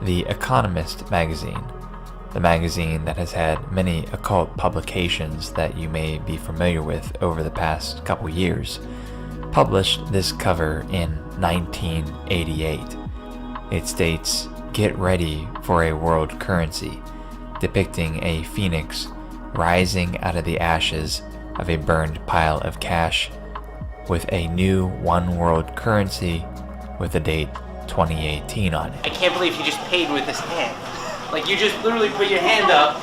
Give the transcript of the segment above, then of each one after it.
the Economist magazine, the magazine that has had many occult publications that you may be familiar with over the past couple years, published this cover in 1988. It states, "Get ready for a world currency," depicting a phoenix rising out of the ashes of a burned pile of cash with a new one world currency with the date 2018 on it. I can't believe you just paid with this hand. Like, you just literally put your hand up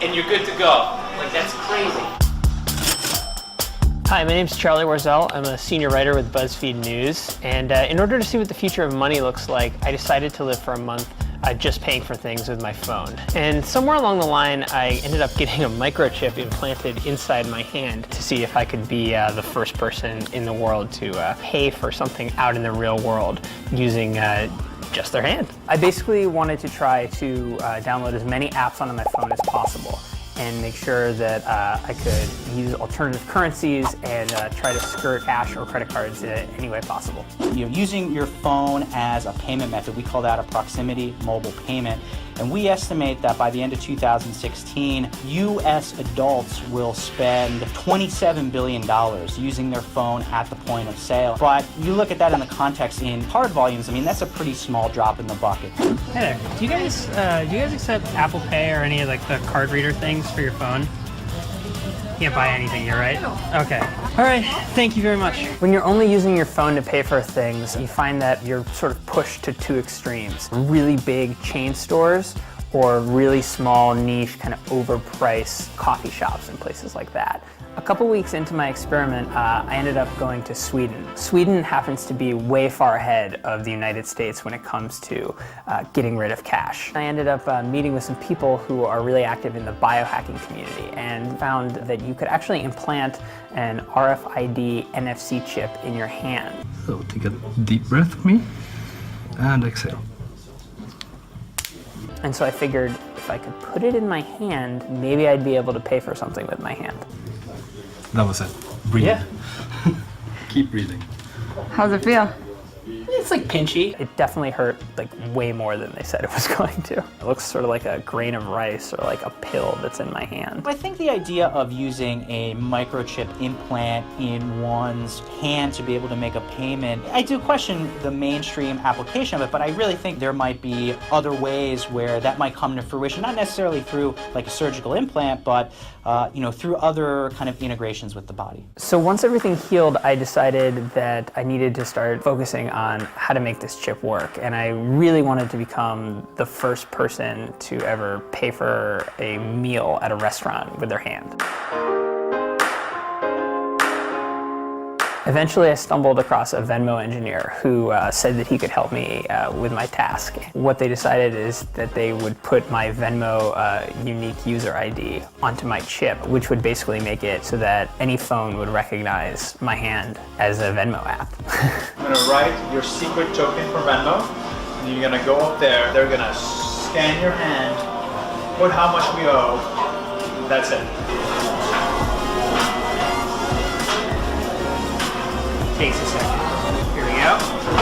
and you're good to go. Like, that's crazy. Hi, my name's Charlie Warzel. I'm a senior writer with BuzzFeed News. And in order to see what the future of money looks like, I decided to live for a month just paying for things with my phone. And somewhere along the line, I ended up getting a microchip implanted inside my hand to see if I could be the first person in the world to pay for something out in the real world using just their hand. I basically wanted to try to download as many apps onto my phone as possible and make sure that I could use alternative currencies and try to skirt cash or credit cards any way possible. Using your phone as a payment method, we call that a proximity mobile payment. And we estimate that by the end of 2016, U.S. adults will spend $27 billion using their phone at the point of sale. But you look at that in the context in card volumes, I mean, that's a pretty small drop in the bucket. Hey there, do you guys accept Apple Pay or any of like the card reader things for your phone? You can't buy anything here, right? Okay. All right, thank you very much. When you're only using your phone to pay for things, you find that you're sort of pushed to two extremes. Really big chain stores or really small, niche, kind of overpriced coffee shops and places like that. A couple weeks into my experiment, I ended up going to Sweden. Sweden happens to be way far ahead of the United States when it comes to getting rid of cash. I ended up meeting with some people who are really active in the biohacking community and found that you could actually implant an RFID NFC chip in your hand. So take a deep breath with me and exhale. And so I figured if I could put it in my hand, maybe I'd be able to pay for something with my hand. That was it. Breathe. Yeah. Keep breathing. How's it feel? It's like pinchy. It definitely hurt like way more than they said it was going to. It looks sort of like a grain of rice or like a pill that's in my hand. I think the idea of using a microchip implant in one's hand to be able to make a payment, I do question the mainstream application of it, but I really think there might be other ways where that might come to fruition, not necessarily through like a surgical implant, but through other kind of integrations with the body. So once everything healed, I decided that I needed to start focusing on how to make this chip work. And I really wanted to become the first person to ever pay for a meal at a restaurant with their hand. Eventually, I stumbled across a Venmo engineer who said that he could help me with my task. What they decided is that they would put my Venmo unique user ID onto my chip, which would basically make it so that any phone would recognize my hand as a Venmo app. I'm gonna write your secret token for Venmo, and you're gonna go up there, they're gonna scan your hand, put how much we owe, that's it. Takes a second. Here we go.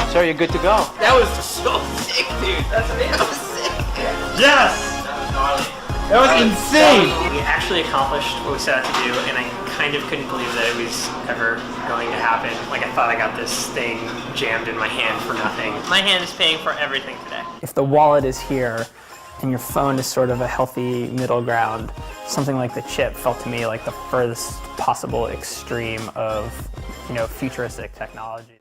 So you're good to go. That was so sick, dude. That was sick. Yes! That was insane! We actually accomplished what we set out to do, and I kind of couldn't believe that it was ever going to happen. Like, I thought I got this thing jammed in my hand for nothing. My hand is paying for everything today. If the wallet is here, and your phone is sort of a healthy middle ground, something like the chip felt to me like the furthest possible extreme of, futuristic technology.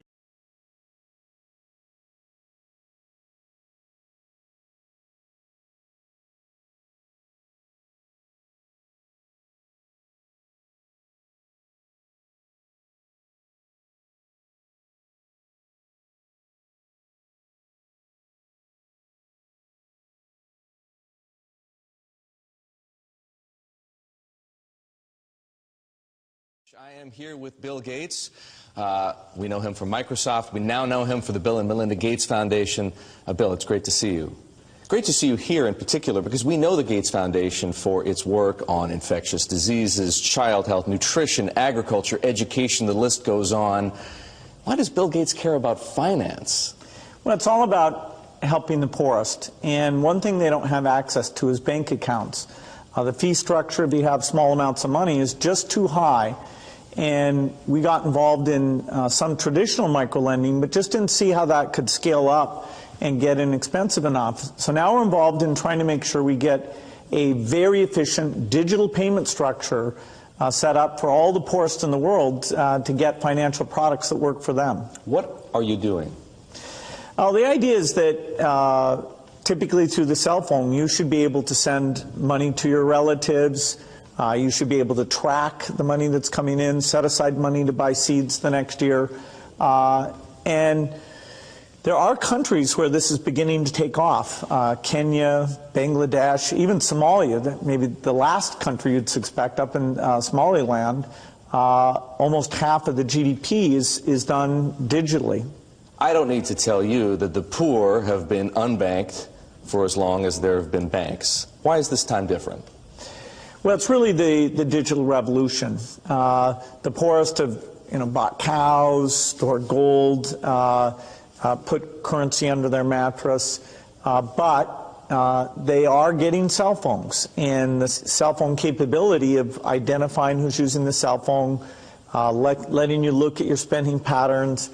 I am here with Bill Gates. We know him from Microsoft. We now know him for the Bill and Melinda Gates Foundation. Bill, it's great to see you. Great to see you here in particular because we know the Gates Foundation for its work on infectious diseases, child health, nutrition, agriculture, education, the list goes on. Why does Bill Gates care about finance? Well, it's all about helping the poorest. And one thing they don't have access to is bank accounts. The fee structure, if you have small amounts of money, is just too high. And we got involved in some traditional microlending, but just didn't see how that could scale up and get inexpensive enough. So now we're involved in trying to make sure we get a very efficient digital payment structure set up for all the poorest in the world to get financial products that work for them. What are you doing? The idea is that typically through the cell phone, you should be able to send money to your relatives. You should be able to track the money that's coming in, set aside money to buy seeds the next year. And there are countries where this is beginning to take off. Kenya, Bangladesh, even Somalia, maybe the last country you'd suspect, up in Somaliland, almost half of the GDP is done digitally. I don't need to tell you that the poor have been unbanked for as long as there have been banks. Why is this time different? Well, it's really the digital revolution. The poorest have bought cows, stored gold, put currency under their mattress, but they are getting cell phones, and the cell phone capability of identifying who's using the cell phone, letting you look at your spending patterns,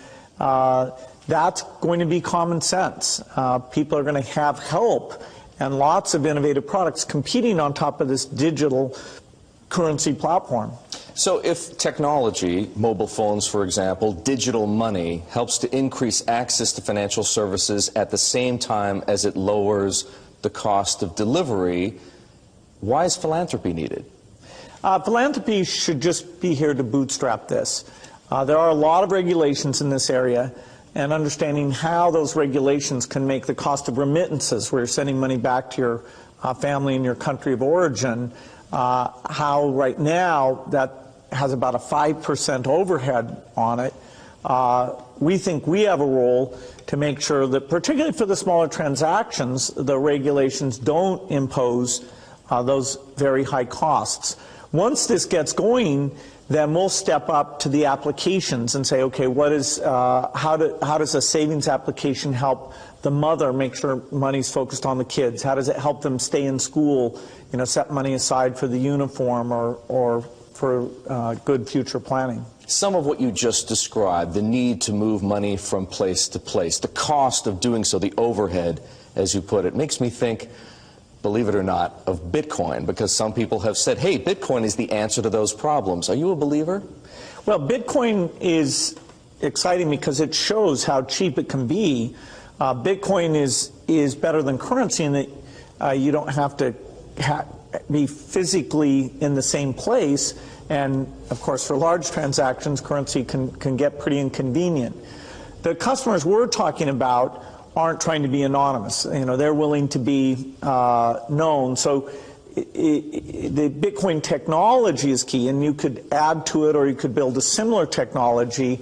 that's going to be common sense. People are going to have help and lots of innovative products competing on top of this digital currency platform. So if technology, mobile phones for example, digital money, helps to increase access to financial services at the same time as it lowers the cost of delivery, why is philanthropy needed? Philanthropy should just be here to bootstrap this. There are a lot of regulations in this area, and understanding how those regulations can make the cost of remittances, where you're sending money back to your family in your country of origin, how right now that has about a 5% overhead on it. We think we have a role to make sure that, particularly for the smaller transactions, the regulations don't impose those very high costs. Once this gets going, then we'll step up to the applications and say, okay, what is, how does a savings application help the mother make sure money's focused on the kids? How does it help them stay in school, set money aside for the uniform or for good future planning? Some of what you just described, the need to move money from place to place, the cost of doing so, the overhead, as you put it, makes me think, believe it or not, of Bitcoin, because some people have said, hey, Bitcoin is the answer to those problems. Are you a believer? Well, Bitcoin is exciting because it shows how cheap it can be. Bitcoin is better than currency in that you don't have to be physically in the same place. And of course, for large transactions, currency can get pretty inconvenient. The customers we're talking about aren't trying to be anonymous. They're willing to be known. So the Bitcoin technology is key, and you could add to it, or you could build a similar technology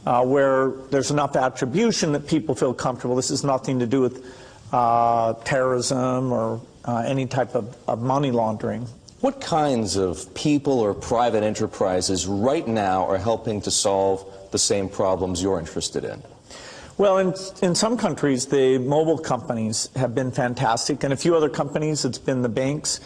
where there's enough attribution that people feel comfortable. This has nothing to do with terrorism or any type of money laundering. What kinds of people or private enterprises right now are helping to solve the same problems you're interested in? Well, in some countries, the mobile companies have been fantastic. In a few other companies, it's been the banks.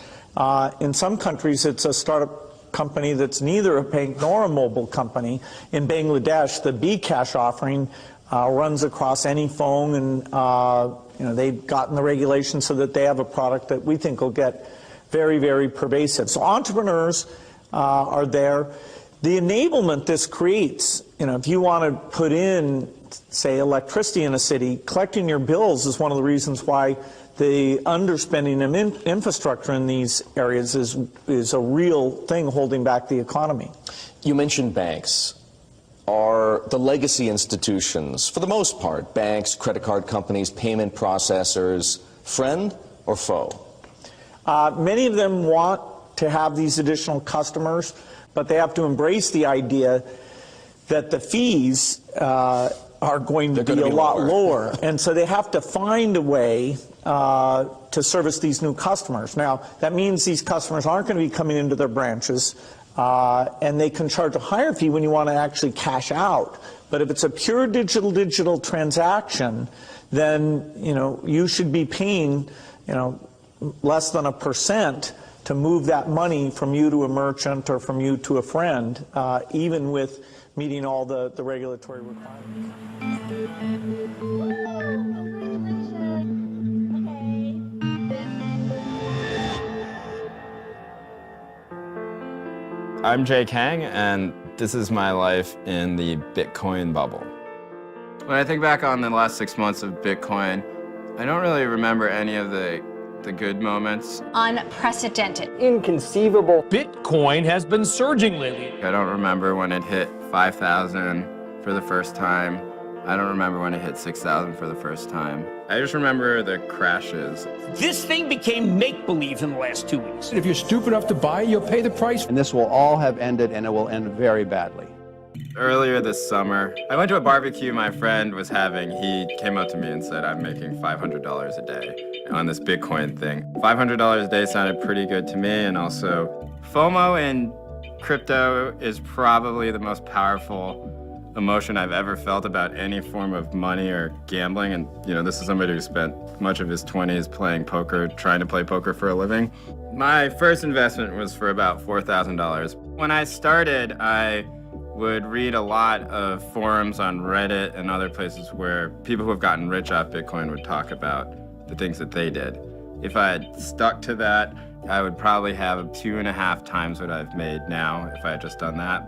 In some countries, it's a startup company that's neither a bank nor a mobile company. In Bangladesh, the bKash offering runs across any phone, and they've gotten the regulations so that they have a product that we think will get very, very pervasive. So entrepreneurs are there. The enablement this creates, if you want to put in, say, electricity in a city, collecting your bills is one of the reasons why the underspending of infrastructure in these areas is a real thing holding back the economy. You mentioned banks. Are the legacy institutions, for the most part, banks, credit card companies, payment processors, friend or foe? Many of them want to have these additional customers, but they have to embrace the idea that the fees are going to be a lot lower. And so they have to find a way to service these new customers. Now, that means these customers aren't going to be coming into their branches, and they can charge a higher fee when you want to actually cash out. But if it's a pure digital transaction, then, you should be paying, less than 1% to move that money from you to a merchant or from you to a friend, even with meeting all the regulatory requirements. I'm Jay Kang, and this is my life in the Bitcoin bubble. When I think back on the last 6 months of Bitcoin, I don't really remember any of the good moments. Unprecedented. Inconceivable. Bitcoin has been surging lately. I don't remember when it hit 5,000 for the first time. I don't remember when it hit 6,000 for the first time. I just remember the crashes. This thing became make-believe in the last 2 weeks. If you're stupid enough to buy, you'll pay the price. And this will all have ended, and it will end very badly. Earlier this summer, I went to a barbecue my friend was having. He came up to me and said, I'm making $500 a day on this Bitcoin thing. $500 a day sounded pretty good to me, and also FOMO in crypto is probably the most powerful emotion I've ever felt about any form of money or gambling. And this is somebody who spent much of his 20s playing poker, trying to play poker for a living. My first investment was for about $4,000. When I started, I would read a lot of forums on Reddit and other places where people who have gotten rich off Bitcoin would talk about the things that they did. If I had stuck to that, I would probably have 2.5 times what I've made now if I had just done that.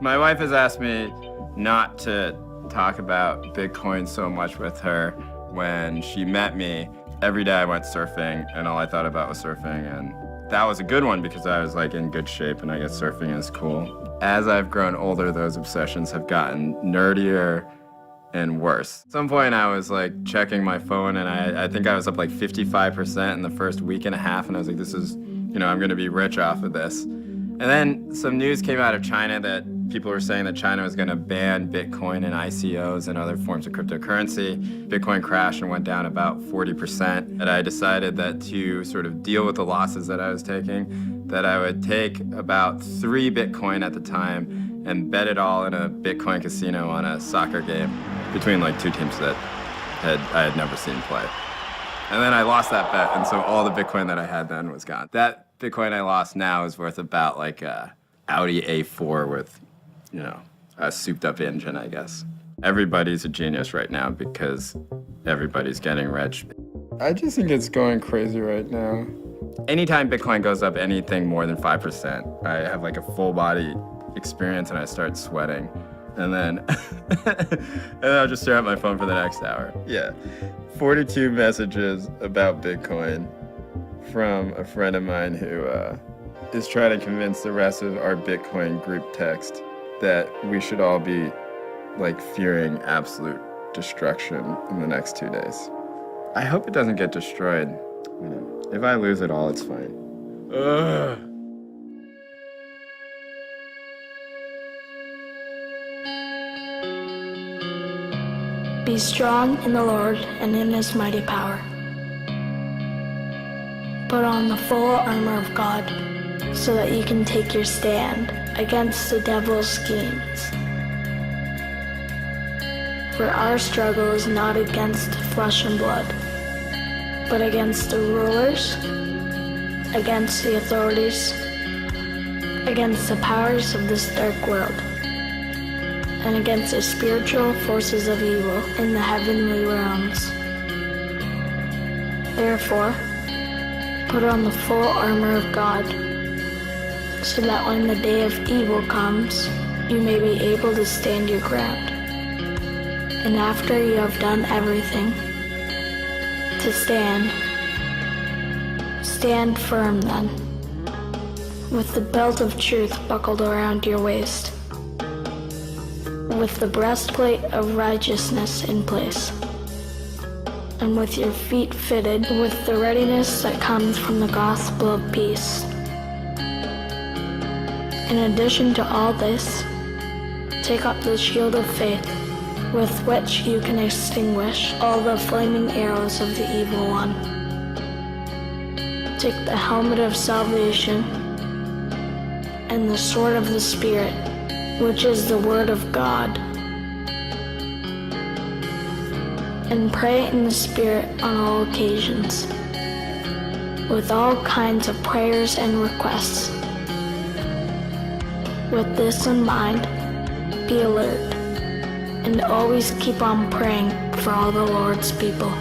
My wife has asked me not to talk about Bitcoin so much with her. When she met me, every day I went surfing and all I thought about was surfing, and that was a good one because I was in good shape and I guess surfing is cool. As I've grown older, those obsessions have gotten nerdier and worse. At some point I was checking my phone and I think I was up 55% in the first week and a half, and I was like, this is, I'm gonna be rich off of this. And then some news came out of China that people were saying that China was gonna ban Bitcoin and ICOs and other forms of cryptocurrency. Bitcoin crashed and went down about 40%. And I decided that to sort of deal with the losses that I was taking, that I would take about 3 Bitcoin at the time and bet it all in a Bitcoin casino on a soccer game between 2 teams that I had never seen play. And then I lost that bet, and so all the Bitcoin that I had then was gone. That Bitcoin I lost now is worth about a Audi A4 with, a souped up engine, I guess. Everybody's a genius right now because everybody's getting rich. I just think it's going crazy right now. Anytime Bitcoin goes up anything more than 5%, I have a full body experience and I start sweating. And then I'll just stare at my phone for the next hour. Yeah, 42 messages about Bitcoin from a friend of mine who is trying to convince the rest of our Bitcoin group text that we should all be fearing absolute destruction in the next 2 days. I hope it doesn't get destroyed. If I lose it all, it's fine. Ugh. Be strong in the Lord and in his mighty power. Put on the full armor of God so that you can take your stand against the devil's schemes. For our struggle is not against flesh and blood, but against the rulers, against the authorities, against the powers of this dark world, and against the spiritual forces of evil in the heavenly realms. Therefore, put on the full armor of God, so that when the day of evil comes, you may be able to stand your ground. And after you have done everything, to stand firm then, with the belt of truth buckled around your waist, with the breastplate of righteousness in place, and with your feet fitted with the readiness that comes from the gospel of peace. In addition to all this, take up the shield of faith, with which you can extinguish all the flaming arrows of the evil one. Take the helmet of salvation and the sword of the Spirit, which is the word of God. and pray in the Spirit on all occasions, with all kinds of prayers and requests. With this in mind, be alert, and always keep on praying for all the Lord's people.